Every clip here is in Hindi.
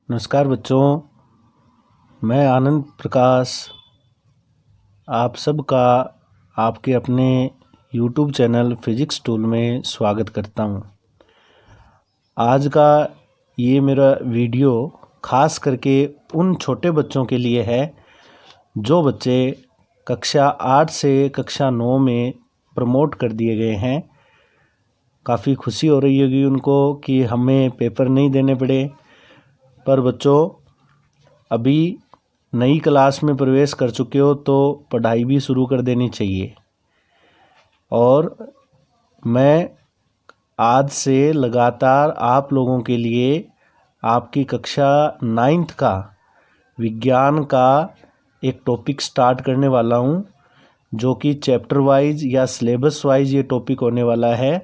नमस्कार बच्चों, मैं आनंद प्रकाश आप सबका आपके अपने YouTube चैनल फिजिक्स टूल में स्वागत करता हूं। आज का ये मेरा वीडियो खास करके उन छोटे बच्चों के लिए है जो बच्चे कक्षा 8 से कक्षा 9 में प्रमोट कर दिए गए हैं। काफ़ी खुशी हो रही होगी उनको कि हमें पेपर नहीं देने पड़े, पर बच्चों अभी नई क्लास में प्रवेश कर चुके हो तो पढ़ाई भी शुरू कर देनी चाहिए। और मैं आज से लगातार आप लोगों के लिए आपकी कक्षा 9th का विज्ञान का एक टॉपिक स्टार्ट करने वाला हूं, जो कि चैप्टर वाइज या सिलेबस वाइज ये टॉपिक होने वाला है।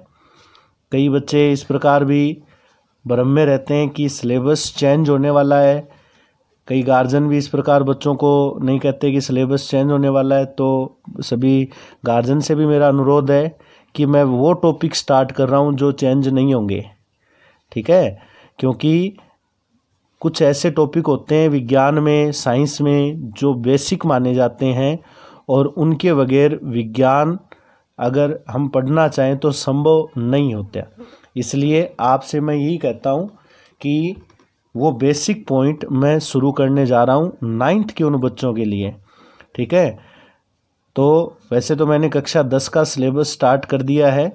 कई बच्चे इस प्रकार भी भ्रम में रहते हैं कि सिलेबस चेंज होने वाला है। कई गार्जियन भी इस प्रकार बच्चों को नहीं कहते कि सिलेबस चेंज होने वाला है। तो सभी गार्जियन से भी मेरा अनुरोध है कि मैं वो टॉपिक स्टार्ट कर रहा हूँ जो चेंज नहीं होंगे, ठीक है। क्योंकि कुछ ऐसे टॉपिक होते हैं विज्ञान में, साइंस में, जो बेसिक माने जाते हैं और उनके बगैर विज्ञान अगर हम पढ़ना चाहें तो संभव नहीं होता। इसलिए आपसे मैं यही कहता हूँ कि वो बेसिक पॉइंट मैं शुरू करने जा रहा हूँ 9th के उन बच्चों के लिए, ठीक है। तो वैसे तो मैंने कक्षा 10 का सिलेबस स्टार्ट कर दिया है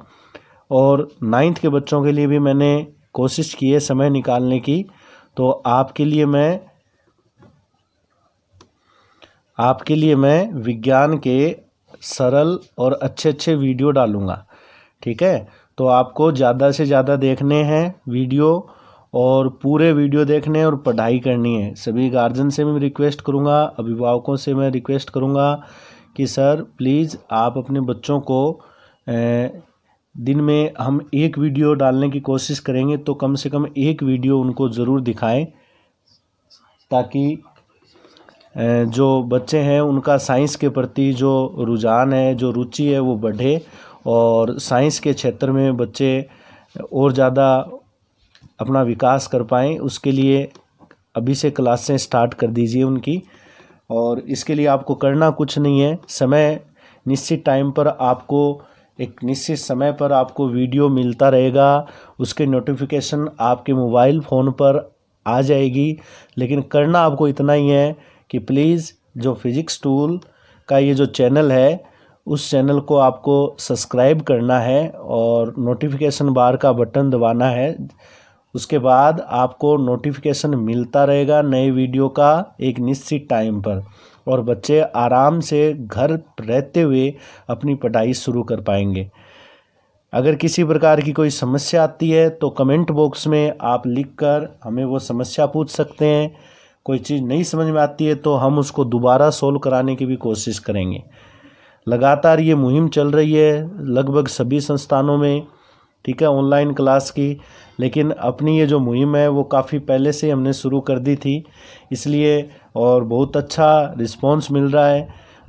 और 9th के बच्चों के लिए भी मैंने कोशिश की है समय निकालने की। तो आपके लिए मैं विज्ञान के सरल और अच्छे वीडियो डालूँगा, ठीक है। तो आपको ज़्यादा से ज़्यादा देखने हैं वीडियो और पूरे वीडियो देखने और पढ़ाई करनी है। सभी गार्जियन से मैं रिक्वेस्ट करूँगा, अभिभावकों से मैं रिक्वेस्ट करूँगा कि सर प्लीज़ आप अपने बच्चों को दिन में हम एक वीडियो डालने की कोशिश करेंगे, तो कम से कम एक वीडियो उनको ज़रूर दिखाएं, ताकि जो बच्चे हैं उनका साइंस के प्रति जो रुझान है, जो रुचि है, वो बढ़े और साइंस के क्षेत्र में बच्चे और ज़्यादा अपना विकास कर पाएँ। उसके लिए अभी से क्लासें स्टार्ट कर दीजिए उनकी। और इसके लिए आपको करना कुछ नहीं है, समय निश्चित टाइम पर आपको एक निश्चित समय पर आपको वीडियो मिलता रहेगा, उसके नोटिफिकेशन आपके मोबाइल फ़ोन पर आ जाएगी। लेकिन करना आपको इतना ही है कि प्लीज़ जो फिजिक्स टूल का ये जो चैनल है, उस चैनल को आपको सब्सक्राइब करना है और नोटिफिकेशन बार का बटन दबाना है। उसके बाद आपको नोटिफिकेशन मिलता रहेगा नए वीडियो का एक निश्चित टाइम पर, और बच्चे आराम से घर रहते हुए अपनी पढ़ाई शुरू कर पाएंगे। अगर किसी प्रकार की कोई समस्या आती है तो कमेंट बॉक्स में आप लिखकर हमें वो समस्या पूछ सकते हैं। कोई चीज़ नहीं समझ में आती है तो हम उसको दोबारा सोल्व कराने की भी कोशिश करेंगे। लगातार ये मुहिम चल रही है लगभग सभी संस्थानों में, ठीक है, ऑनलाइन क्लास की। लेकिन अपनी ये जो मुहिम है वो काफ़ी पहले से हमने शुरू कर दी थी, इसलिए और बहुत अच्छा रिस्पांस मिल रहा है।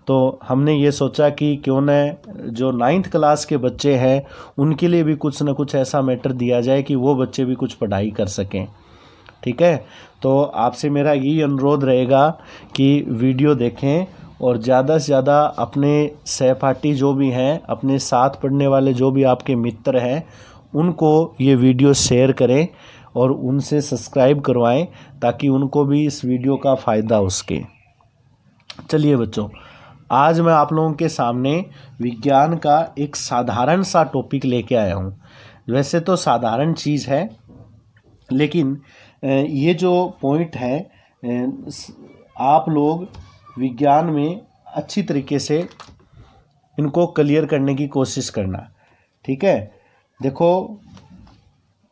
तो हमने ये सोचा कि क्यों न जो 9th क्लास के बच्चे हैं उनके लिए भी कुछ न कुछ ऐसा मैटर दिया जाए कि वो बच्चे भी कुछ पढ़ाई कर सकें, ठीक है। तो आपसे मेरा यही अनुरोध रहेगा कि वीडियो देखें और ज़्यादा से ज़्यादा अपने सहपाठी जो भी हैं, अपने साथ पढ़ने वाले जो भी आपके मित्र हैं, उनको ये वीडियो शेयर करें और उनसे सब्सक्राइब करवाएं, ताकि उनको भी इस वीडियो का फ़ायदा हो सके। चलिए बच्चों, आज मैं आप लोगों के सामने विज्ञान का एक साधारण सा टॉपिक लेके आया हूँ। वैसे तो साधारण चीज़ है, लेकिन ये जो पॉइंट है आप लोग विज्ञान में अच्छी तरीके से इनको क्लियर करने की कोशिश करना, ठीक है। देखो,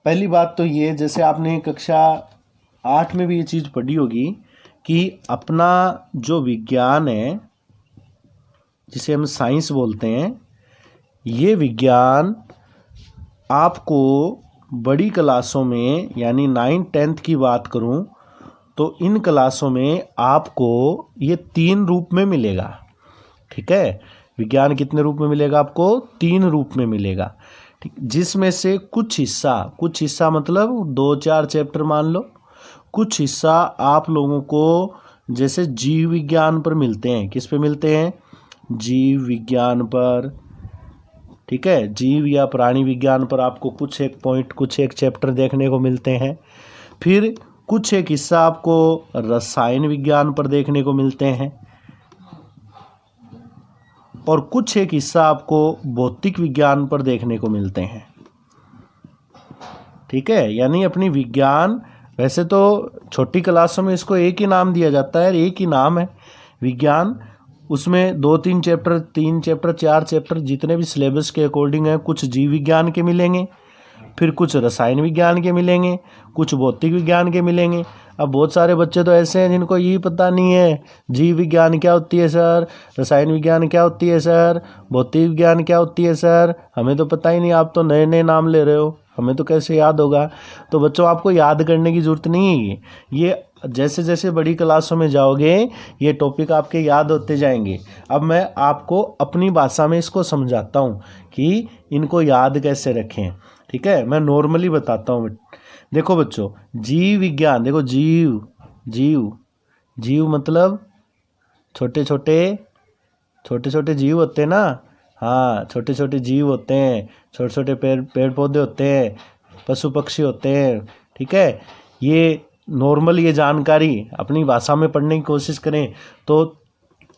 पहली बात तो ये, जैसे आपने कक्षा 8 में भी ये चीज़ पढ़ी होगी कि अपना जो विज्ञान है, जिसे हम साइंस बोलते हैं, ये विज्ञान आपको बड़ी क्लासों में, यानी 9th 10th की बात करूं तो इन क्लासों में आपको ये 3 रूप में मिलेगा, ठीक है। विज्ञान कितने रूप में मिलेगा आपको? 3 रूप में मिलेगा, ठीक। जिसमें से कुछ हिस्सा मतलब 2-4 चैप्टर मान लो, कुछ हिस्सा आप लोगों को जैसे जीव विज्ञान पर मिलते हैं। किस पे मिलते हैं? जीव विज्ञान पर, ठीक है। जीव या प्राणी विज्ञान पर आपको कुछ एक पॉइंट, कुछ एक चैप्टर देखने को मिलते हैं। फिर कुछ एक हिस्सा आपको रसायन विज्ञान पर देखने को मिलते हैं और कुछ एक हिस्सा आपको भौतिक विज्ञान पर देखने को मिलते हैं, ठीक है। यानी अपनी विज्ञान, वैसे तो छोटी क्लासों में इसको एक ही नाम दिया जाता है, एक ही नाम है विज्ञान। उसमें 2-3 चैप्टर, 3 चैप्टर, 4 चैप्टर जितने भी सिलेबस के अकॉर्डिंग है, कुछ जीव विज्ञान के मिलेंगे, फिर कुछ रसायन विज्ञान के मिलेंगे, कुछ भौतिक विज्ञान के मिलेंगे। अब बहुत सारे बच्चे तो ऐसे हैं जिनको ये पता नहीं है जीव विज्ञान क्या होती है सर, रसायन विज्ञान क्या होती है सर, भौतिक विज्ञान क्या होती है सर, हमें तो पता ही नहीं, आप तो नए नए नाम ले रहे हो, हमें तो कैसे याद होगा। तो बच्चों आपको याद करने की ज़रूरत नहीं है, ये जैसे जैसे बड़ी क्लासों में जाओगे ये टॉपिक आपके याद होते जाएंगे। अब मैं आपको अपनी भाषा में इसको समझाता हूँ कि इनको याद कैसे रखें, ठीक है। मैं नॉर्मली बताता हूँ। देखो बच्चों, जीव विज्ञान, देखो जीव, जीव, जीव मतलब छोटे छोटे जीव होते हैं ना, हाँ, छोटे छोटे जीव होते हैं, छोटे छोटे पेड़ पौधे होते हैं, पशु पक्षी होते हैं, ठीक है। ये नॉर्मल ये जानकारी अपनी भाषा में पढ़ने की कोशिश करें तो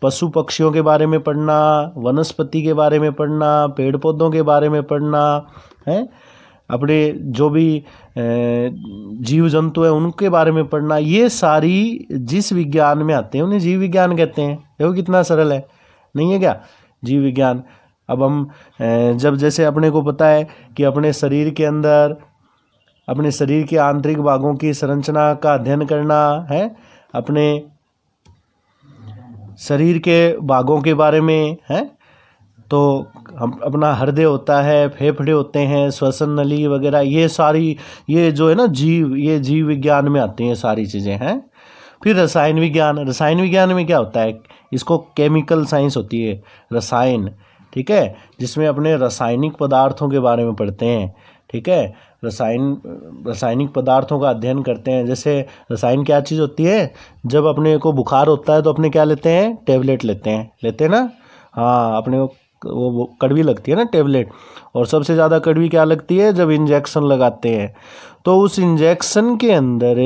पशु पक्षियों के बारे में पढ़ना, वनस्पति के बारे में पढ़ना, पेड़ पौधों के बारे में पढ़ना है, अपने जो भी जीव जंतु हैं उनके बारे में पढ़ना, ये सारी जिस विज्ञान में आते हैं उन्हें जीव विज्ञान कहते हैं। देखो कितना सरल है, नहीं है क्या जीव विज्ञान। अब हम जब जैसे अपने को पता है कि अपने शरीर के अंदर, अपने शरीर के आंतरिक भागों की संरचना का अध्ययन करना है, अपने शरीर के भागों के बारे में है, तो हम अपना हृदय होता है, फेफड़े होते हैं, श्वसन नली वगैरह, ये सारी ये जो है ना जीव, ये जीव विज्ञान में आती हैं सारी चीज़ें हैं। फिर रसायन विज्ञान, रसायन विज्ञान में क्या होता है, इसको केमिकल साइंस होती है, रसायन, ठीक है, जिसमें अपने रासायनिक पदार्थों के बारे में पढ़ते हैं, ठीक है। रासायनिक पदार्थों का अध्ययन करते हैं। जैसे रसायन क्या चीज़ होती है, जब अपने को बुखार होता है तो अपने क्या लेते हैं, टैबलेट लेते हैं ना, हाँ, अपने को वो कड़वी लगती है ना टैबलेट, और सबसे ज़्यादा कड़वी क्या लगती है, जब इंजेक्शन लगाते हैं। तो उस इंजेक्शन के अंदर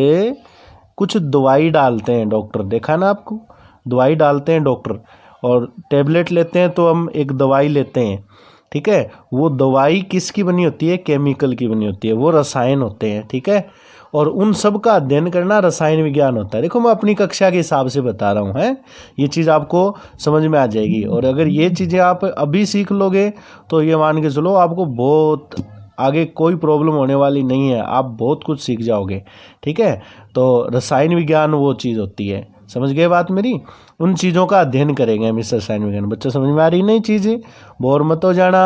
कुछ दवाई डालते हैं डॉक्टर, देखा ना आपको, दवाई डालते हैं डॉक्टर, और टैबलेट लेते हैं तो हम एक दवाई लेते हैं, ठीक है। वो दवाई किसकी बनी होती है, केमिकल की बनी होती है, वो रसायन होते हैं, ठीक है। और उन सब का अध्ययन करना रसायन विज्ञान होता है। देखो मैं अपनी कक्षा के हिसाब से बता रहा हूँ, है, ये चीज़ आपको समझ में आ जाएगी। और अगर ये चीज़ें आप अभी सीख लोगे तो ये मान के चलो आपको बहुत आगे कोई प्रॉब्लम होने वाली नहीं है, आप बहुत कुछ सीख जाओगे, ठीक है। तो रसायन विज्ञान वो चीज़ होती है, समझ गए बात मेरी। उन चीज़ों का अध्ययन करेंगे हम इस रसायन विज्ञान। बच्चों समझ में आ रही नहीं चीज़ें, बोर मत हो जाना,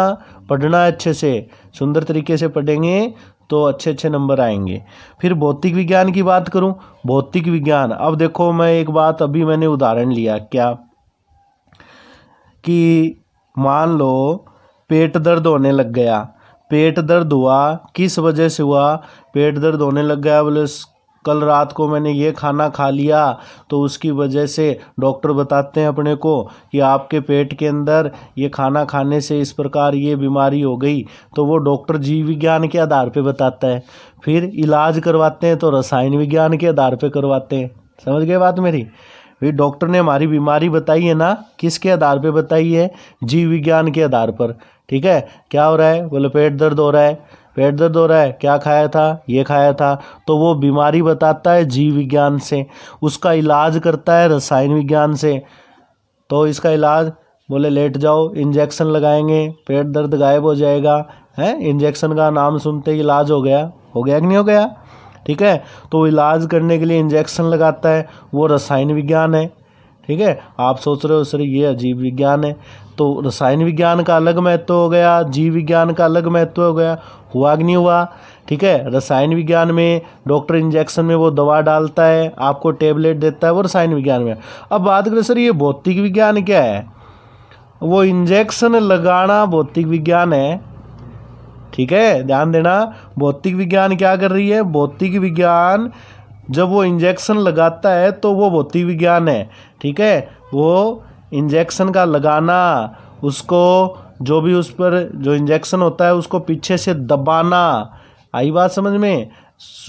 पढ़ना अच्छे से, सुंदर तरीके से पढ़ेंगे तो अच्छे अच्छे नंबर आएंगे। फिर भौतिक विज्ञान की बात करूं, भौतिक विज्ञान, अब देखो मैं एक बात, अभी मैंने उदाहरण लिया क्या, कि मान लो पेट दर्द होने लग गया, पेट दर्द हुआ, किस वजह से हुआ, पेट दर्द होने लग गया, बोले कल रात को मैंने ये खाना खा लिया तो उसकी वजह से डॉक्टर बताते हैं अपने को कि आपके पेट के अंदर ये खाना खाने से इस प्रकार ये बीमारी हो गई, तो वो डॉक्टर जीव विज्ञान के आधार पे बताता है। फिर इलाज करवाते हैं तो रसायन विज्ञान के आधार पे करवाते हैं, समझ गए बात मेरी। फिर डॉक्टर ने हमारी बीमारी बताई है ना, किसके आधार पे बताई है, जीव विज्ञान के आधार पर, ठीक है। क्या हो रहा है, बोले पेट दर्द हो रहा है, पेट दर्द हो रहा है, क्या खाया था, ये खाया था, तो वो बीमारी बताता है जीव विज्ञान से, उसका इलाज करता है रसायन विज्ञान से। तो इसका इलाज, बोले लेट जाओ, इंजेक्शन लगाएंगे, पेट दर्द गायब हो जाएगा, है, इंजेक्शन का नाम सुनते ही इलाज हो गया कि नहीं हो गया, ठीक है। तो इलाज करने के लिए इंजेक्शन लगाता है, वो रसायन विज्ञान है, ठीक है। आप सोच रहे हो सर ये जीव विज्ञान है, तो रसायन विज्ञान का अलग महत्व हो गया, जीव विज्ञान का अलग महत्व हो गया, हुआ कि नहीं हुआ, ठीक है। रसायन विज्ञान में डॉक्टर इंजेक्शन में वो दवा डालता है, आपको टेबलेट देता है, वो रसायन विज्ञान में। अब बात करें सर ये भौतिक विज्ञान क्या है, वो इंजेक्शन लगाना भौतिक विज्ञान है, ठीक है, ध्यान देना। भौतिक विज्ञान क्या कर रही है, भौतिक विज्ञान जब वो इंजेक्शन लगाता है तो वो भौतिक विज्ञान है। ठीक है, वो इंजेक्शन का लगाना, उसको जो भी उस पर जो इंजेक्शन होता है उसको पीछे से दबाना, आई बात समझ में।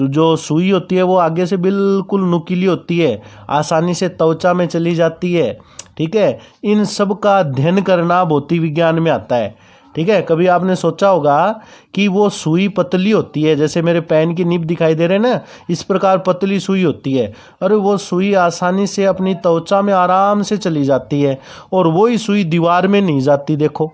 जो सुई होती है वो आगे से बिल्कुल नुकीली होती है, आसानी से त्वचा में चली जाती है। ठीक है, इन सब का अध्ययन करना भौतिक विज्ञान में आता है। ठीक है, कभी आपने सोचा होगा कि वो सुई पतली होती है, जैसे मेरे पेन की निब दिखाई दे रहे हैं ना, इस प्रकार पतली सुई होती है, और वो सुई आसानी से अपनी त्वचा में आराम से चली जाती है, और वही सुई दीवार में नहीं जाती। देखो,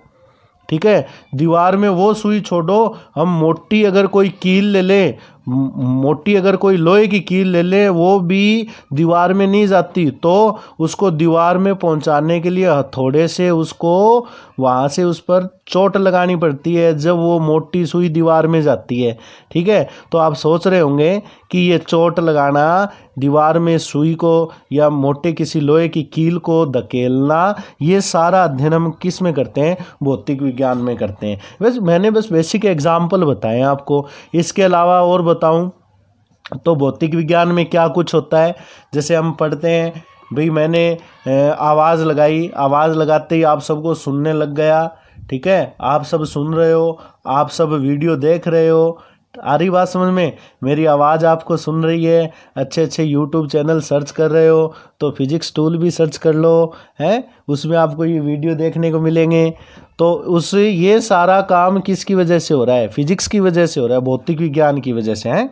ठीक है, दीवार में वो सुई छोड़ो, हम मोटी अगर कोई कील ले ले, मोटी अगर कोई लोहे की कील ले ले, वो भी दीवार में नहीं जाती, तो उसको दीवार में पहुंचाने के लिए हथौड़े से उसको वहाँ से उस पर चोट लगानी पड़ती है, जब वो मोटी सुई दीवार में जाती है। ठीक है, तो आप सोच रहे होंगे कि ये चोट लगाना, दीवार में सुई को या मोटे किसी लोहे की कील को धकेलना, ये सारा अध्ययन हम किस में करते हैं? भौतिक विज्ञान में करते हैं। वैसे मैंने बस बेसिक एग्जाम्पल बताए हैं आपको, इसके अलावा और बताऊं तो भौतिक विज्ञान में क्या कुछ होता है। जैसे हम पढ़ते हैं, भाई मैंने आवाज़ लगाई, आवाज़ लगाते ही आप सबको सुनने लग गया। ठीक है, आप सब सुन रहे हो, आप सब वीडियो देख रहे हो, आ रही बात समझ में, मेरी आवाज़ आपको सुन रही है। अच्छे अच्छे यूट्यूब चैनल सर्च कर रहे हो तो फिजिक्स टूल भी सर्च कर लो, है, उसमें आपको ये वीडियो देखने को मिलेंगे। तो उस ये सारा काम किसकी वजह से हो रहा है? फिजिक्स की वजह से हो रहा है, भौतिक विज्ञान की वजह से है।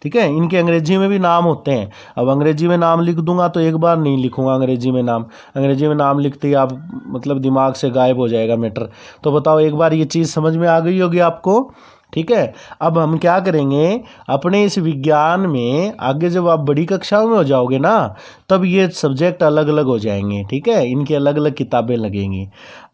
ठीक है, इनके अंग्रेजी में भी नाम होते हैं। अब अंग्रेजी में नाम लिख दूंगा तो एक बार नहीं लिखूंगा अंग्रेजी में नाम, अंग्रेजी में नाम लिखते ही आप मतलब दिमाग से गायब हो जाएगा मैटर। तो बताओ, एक बार ये चीज़ समझ में आ गई होगी आपको। ठीक है, अब हम क्या करेंगे, अपने इस विज्ञान में आगे जब आप बड़ी कक्षाओं में हो जाओगे ना, तब ये सब्जेक्ट अलग अलग हो जाएंगे। ठीक है, इनकी अलग अलग किताबें लगेंगी।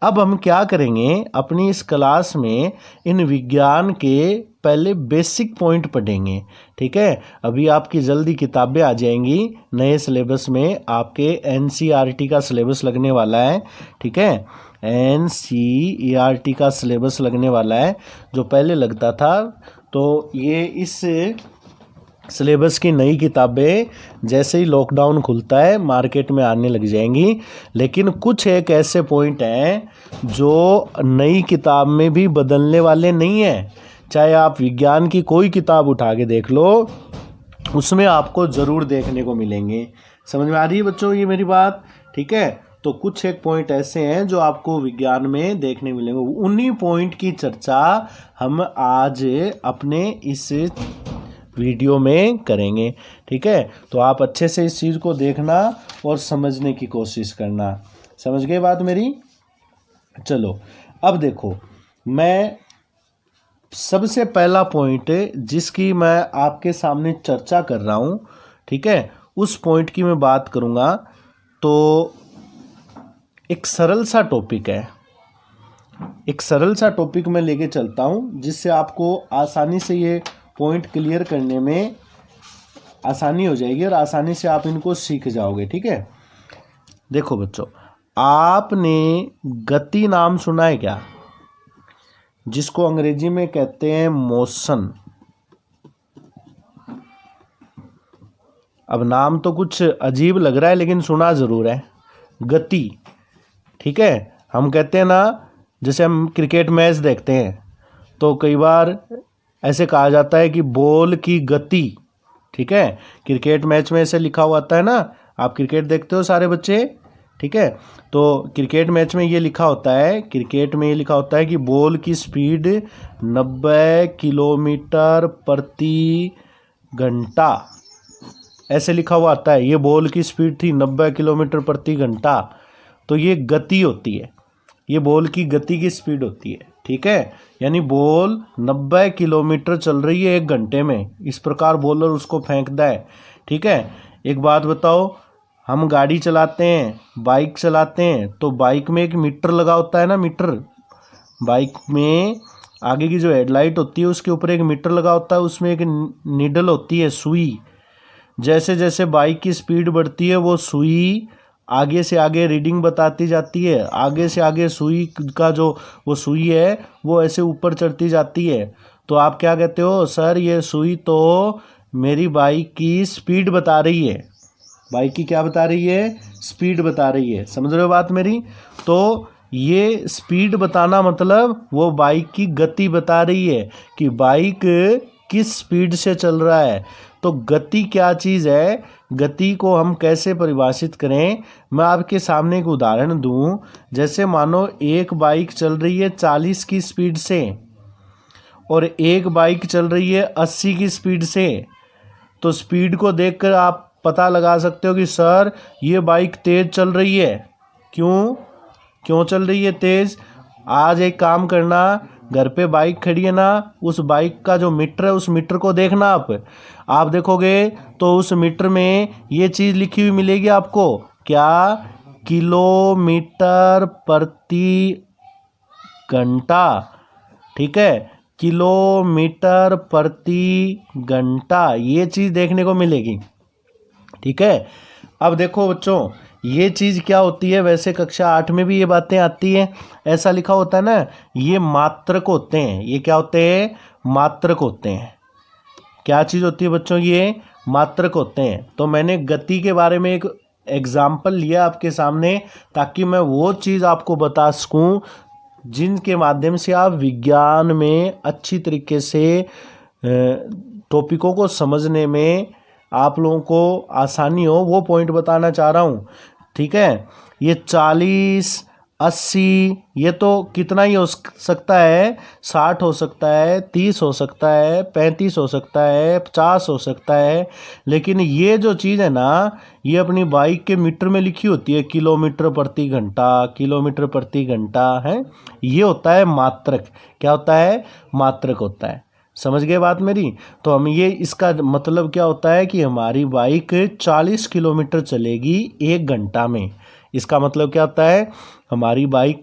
अब हम क्या करेंगे, अपनी इस क्लास में इन विज्ञान के पहले बेसिक पॉइंट पढ़ेंगे। ठीक है, अभी आपकी जल्दी किताबें आ जाएंगी नए सिलेबस में, आपके एनसीईआरटी का सिलेबस लगने वाला है। ठीक है, एनसीईआरटी का सिलेबस लगने वाला है, जो पहले लगता था। तो ये इस सिलेबस की नई किताबें जैसे ही लॉकडाउन खुलता है मार्केट में आने लग जाएंगी। लेकिन कुछ एक ऐसे पॉइंट हैं जो नई किताब में भी बदलने वाले नहीं हैं। चाहे आप विज्ञान की कोई किताब उठा के देख लो, उसमें आपको ज़रूर देखने को मिलेंगे। समझ में आ रही है बच्चों ये मेरी बात? ठीक है, तो कुछ एक पॉइंट ऐसे हैं जो आपको विज्ञान में देखने मिलेंगे। उन्हीं पॉइंट की चर्चा हम आज अपने इस वीडियो में करेंगे। ठीक है, तो आप अच्छे से इस चीज़ को देखना और समझने की कोशिश करना। समझ गए बात मेरी? चलो, अब देखो, मैं सबसे पहला पॉइंट जिसकी मैं आपके सामने चर्चा कर रहा हूँ, ठीक है, उस पॉइंट की मैं बात करूँगा। तो एक सरल सा टॉपिक है, एक सरल सा टॉपिक मैं लेके चलता हूँ, जिससे आपको आसानी से ये पॉइंट क्लियर करने में आसानी हो जाएगी और आसानी से आप इनको सीख जाओगे। ठीक है, देखो बच्चों, आपने गति नाम सुना है क्या? जिसको अंग्रेजी में कहते हैं मोशन। अब नाम तो कुछ अजीब लग रहा है लेकिन सुना ज़रूर है, गति। ठीक है, हम कहते हैं ना, जैसे हम क्रिकेट मैच देखते हैं तो कई बार ऐसे कहा जाता है कि बॉल की गति। ठीक है, क्रिकेट मैच में ऐसे लिखा हुआ आता है ना, आप क्रिकेट देखते हो सारे बच्चे? ठीक है, तो क्रिकेट मैच में ये लिखा होता है, क्रिकेट में ये लिखा होता है कि बॉल की स्पीड 90 किलोमीटर प्रति घंटा, ऐसे लिखा हुआ आता है। ये बॉल की स्पीड थी 90 किलोमीटर प्रति घंटा, तो ये गति होती है, ये बॉल की गति की स्पीड होती है। ठीक है, यानी बॉल 90 किलोमीटर चल रही है 1 घंटे में, इस प्रकार बॉलर उसको फेंकता है। ठीक है, एक बात बताओ, हम गाड़ी चलाते हैं, बाइक चलाते हैं, तो बाइक में एक मीटर लगा होता है ना, मीटर। बाइक में आगे की जो हेडलाइट होती है उसके ऊपर एक मीटर लगा होता है, उसमें एक नीडल होती है, सुई। जैसे जैसे बाइक की स्पीड बढ़ती है वो सुई आगे से आगे रीडिंग बताती जाती है, आगे से आगे सुई का जो वो सुई है वो ऐसे ऊपर चढ़ती जाती है। तो आप क्या कहते हो, सर ये सुई तो मेरी बाइक की स्पीड बता रही है। बाइक की क्या बता रही है? स्पीड बता रही है। समझ रहे हो बात मेरी? तो ये स्पीड बताना मतलब वो बाइक की गति बता रही है कि बाइक किस स्पीड से चल रहा है। तो गति क्या चीज़ है, गति को हम कैसे परिभाषित करें? मैं आपके सामने एक उदाहरण दूं। जैसे मानो एक बाइक चल रही है 40 की स्पीड से और एक बाइक चल रही है 80 की स्पीड से। तो स्पीड को देखकर आप पता लगा सकते हो कि सर ये बाइक तेज़ चल रही है। क्यों चल रही है तेज़? आज एक काम करना, घर पे बाइक खड़ी है ना, उस बाइक का जो मीटर है उस मीटर को देखना आप देखोगे तो उस मीटर में ये चीज़ लिखी हुई मिलेगी आपको। क्या? किलोमीटर प्रति घंटा। ठीक है, किलोमीटर प्रति घंटा ये चीज़ देखने को मिलेगी। ठीक है, अब देखो बच्चों, ये चीज़ क्या होती है? वैसे कक्षा 8 में भी ये बातें आती हैं। ऐसा लिखा होता है ना, ये मात्रक होते हैं। ये क्या होते हैं? मात्रक होते हैं। क्या चीज़ होती है बच्चों? ये मात्रक होते हैं। तो मैंने गति के बारे में एक एग्जाम्पल लिया आपके सामने ताकि मैं वो चीज़ आपको बता सकूं जिनके माध्यम से आप विज्ञान में अच्छी तरीके से टॉपिकों को समझने में आप लोगों को आसानी हो, वो पॉइंट बताना चाह रहा हूँ। ठीक है, ये 40, 80 ये तो कितना ही हो सकता है, 60 हो सकता है, 30 हो सकता है, 35 हो सकता है, 50 हो सकता है। लेकिन ये जो चीज़ है ना, ये अपनी बाइक के मीटर में लिखी होती है, किलोमीटर प्रति घंटा, किलोमीटर प्रति घंटा है। ये होता है मात्रक। क्या होता है? मात्रक होता है। समझ गए बात मेरी? तो हम ये इसका मतलब क्या होता है कि हमारी बाइक 40 किलोमीटर चलेगी 1 घंटा में। इसका मतलब क्या होता है? हमारी बाइक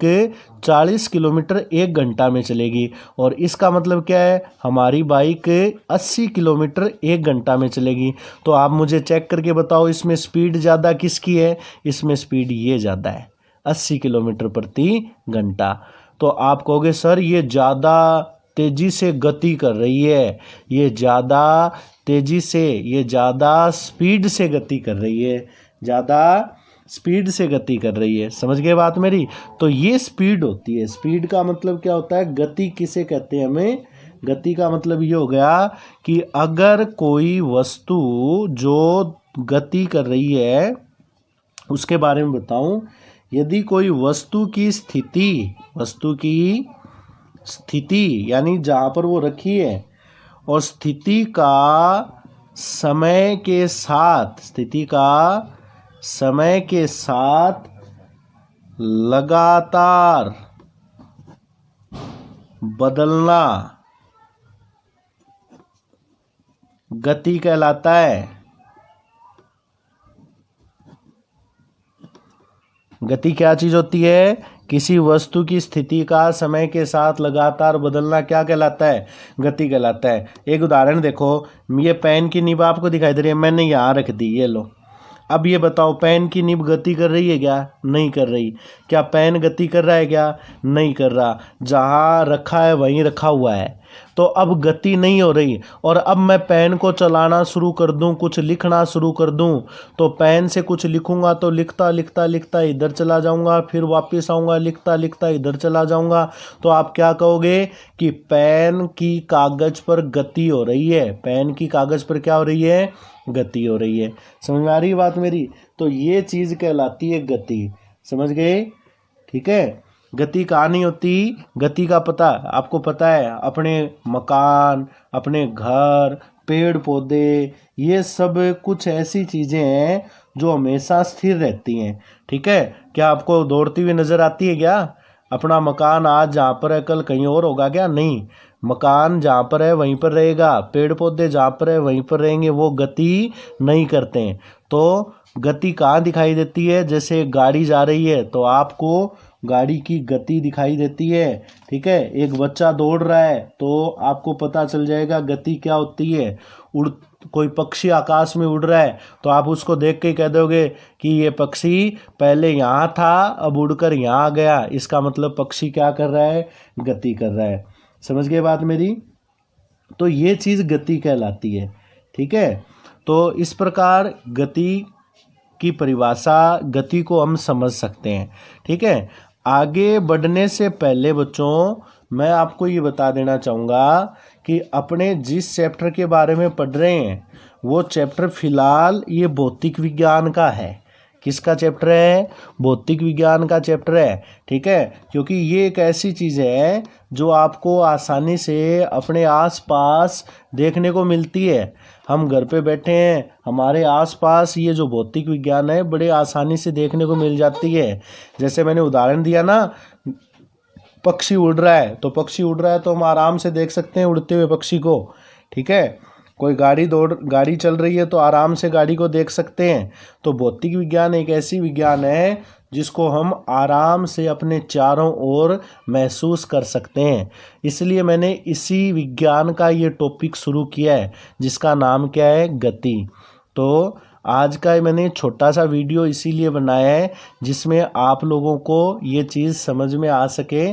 40 किलोमीटर 1 घंटा में चलेगी। और इसका मतलब क्या है? हमारी बाइक 80 किलोमीटर 1 घंटा में चलेगी। तो आप मुझे चेक करके बताओ, इसमें स्पीड ज़्यादा किसकी है? इसमें स्पीड ये ज़्यादा है, 80 किलोमीटर प्रति घंटा। तो आप कहोगे सर ये ज़्यादा तेज़ी से गति कर रही है, ये ज़्यादा तेज़ी से, ये ज़्यादा स्पीड से गति कर रही है, ज़्यादा स्पीड से गति कर रही है। समझ गए बात मेरी? तो ये स्पीड होती है। स्पीड का मतलब क्या होता है? गति किसे कहते हैं हमें? गति का मतलब ये हो गया कि अगर कोई वस्तु जो गति कर रही है उसके बारे में बताऊं। यदि कोई वस्तु की स्थिति यानी जहाँ पर वो रखी है और स्थिति का समय के साथ लगातार बदलना गति कहलाता है। गति क्या चीज़ होती है? किसी वस्तु की स्थिति का समय के साथ लगातार बदलना क्या कहलाता है? गति कहलाता है। एक उदाहरण देखो, ये पेन की निब आपको दिखाई दे रही है, मैंने यहाँ रख दी, ये लो। अब ये बताओ, पेन की निब गति कर रही है क्या? नहीं कर रही। क्या पेन गति कर रहा है क्या? नहीं कर रहा। जहाँ रखा है वहीं रखा हुआ है। तो अब गति नहीं हो रही। और अब मैं पेन को चलाना शुरू कर दूं, कुछ लिखना शुरू कर दूं, तो पेन से कुछ लिखूंगा तो लिखता लिखता लिखता इधर चला जाऊंगा, फिर वापस आऊंगा, लिखता लिखता इधर चला जाऊंगा। तो आप क्या कहोगे कि पेन की कागज पर गति हो रही है। पेन की कागज पर क्या हो रही है? गति हो रही है। समझ में आ रही बात मेरी? तो ये चीज़ कहलाती है गति। समझ गए? ठीक है, गति कहाँ नहीं होती? गति का पता आपको पता है, अपने मकान, अपने घर, पेड़ पौधे, ये सब कुछ ऐसी चीज़ें हैं जो हमेशा स्थिर रहती हैं। ठीक है, क्या आपको दौड़ती हुई नज़र आती है क्या? अपना मकान आज जहाँ पर है कल कहीं और होगा क्या? नहीं, मकान जहाँ पर है वहीं पर रहेगा, पेड़ पौधे जहाँ पर है वहीं पर रहेंगे, वो गति नहीं करते हैं। तो गति कहाँ दिखाई देती है? जैसे गाड़ी जा रही है तो आपको गाड़ी की गति दिखाई देती है। ठीक है, एक बच्चा दौड़ रहा है तो आपको पता चल जाएगा गति क्या होती है। कोई पक्षी आकाश में उड़ रहा है तो आप उसको देख के कह दोगे कि ये पक्षी पहले यहाँ था, अब उड़कर यहाँ आ गया। इसका मतलब पक्षी क्या कर रहा है? गति कर रहा है। समझ गए बात मेरी? तो ये चीज़ गति कहलाती है। ठीक है। तो इस प्रकार गति की परिभाषा, गति को हम समझ सकते हैं। ठीक है। आगे बढ़ने से पहले बच्चों मैं आपको ये बता देना चाहूँगा कि अपने जिस चैप्टर के बारे में पढ़ रहे हैं वो चैप्टर फिलहाल ये भौतिक विज्ञान का है। किसका चैप्टर है? भौतिक विज्ञान का चैप्टर है। ठीक है। क्योंकि ये एक ऐसी चीज़ है जो आपको आसानी से अपने आसपास देखने को मिलती है। हम घर पे बैठे हैं, हमारे आसपास ये जो भौतिक विज्ञान है बड़े आसानी से देखने को मिल जाती है। जैसे मैंने उदाहरण दिया ना, पक्षी उड़ रहा है तो पक्षी उड़ रहा है तो हम आराम से देख सकते हैं उड़ते हुए पक्षी को। ठीक है। कोई गाड़ी चल रही है तो आराम से गाड़ी को देख सकते हैं। तो भौतिक विज्ञान एक ऐसी विज्ञान है जिसको हम आराम से अपने चारों ओर महसूस कर सकते हैं। इसलिए मैंने इसी विज्ञान का ये टॉपिक शुरू किया है जिसका नाम क्या है? गति। तो आज का मैंने छोटा सा वीडियो इसीलिए बनाया है जिसमें आप लोगों को ये चीज़ समझ में आ सके,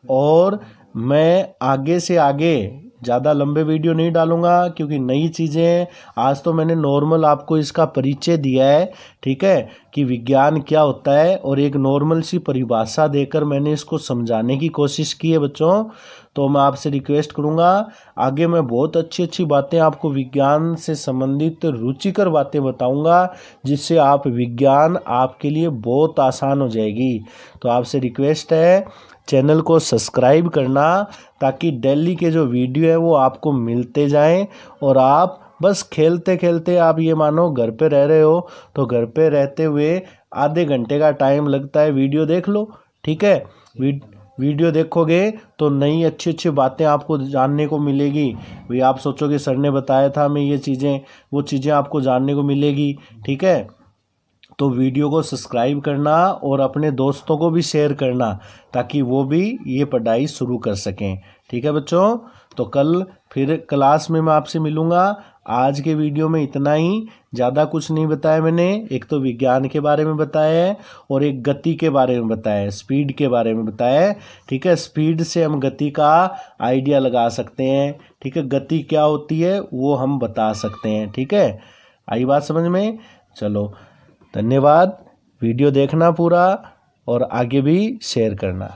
और मैं आगे से आगे ज़्यादा लंबे वीडियो नहीं डालूंगा क्योंकि नई चीज़ें, आज तो मैंने नॉर्मल आपको इसका परिचय दिया है। ठीक है, कि विज्ञान क्या होता है, और एक नॉर्मल सी परिभाषा देकर मैंने इसको समझाने की कोशिश की है बच्चों। तो मैं आपसे रिक्वेस्ट करूंगा, आगे मैं बहुत अच्छी अच्छी बातें आपको विज्ञान से संबंधित रुचिकर बातें बताऊंगा जिससे आप विज्ञान आपके लिए बहुत आसान हो जाएगी। तो आपसे रिक्वेस्ट है चैनल को सब्सक्राइब करना ताकि डेली के जो वीडियो है वो आपको मिलते जाएं, और आप बस खेलते खेलते, आप ये मानो घर पे रह रहे हो तो घर पे रहते हुए आधे घंटे का टाइम लगता है, वीडियो देख लो। ठीक है। वीडियो देखोगे तो नई अच्छी अच्छी बातें आपको जानने को मिलेगी। भाई आप सोचोगे सर ने बताया था हमें ये चीज़ें, वो चीज़ें आपको जानने को मिलेगी। ठीक है। तो वीडियो को सब्सक्राइब करना और अपने दोस्तों को भी शेयर करना ताकि वो भी ये पढ़ाई शुरू कर सकें। ठीक है बच्चों। तो कल फिर क्लास में मैं आपसे मिलूँगा। आज के वीडियो में इतना ही, ज़्यादा कुछ नहीं बताया मैंने। एक तो विज्ञान के बारे में बताया है और एक गति के बारे में बताया है, स्पीड के बारे में बताया है। ठीक है। स्पीड से हम गति का आइडिया लगा सकते हैं। ठीक है। गति क्या होती है वो हम बता सकते हैं। ठीक है। आई बात समझ में? चलो, धन्यवाद। वीडियो देखना पूरा और आगे भी शेयर करना।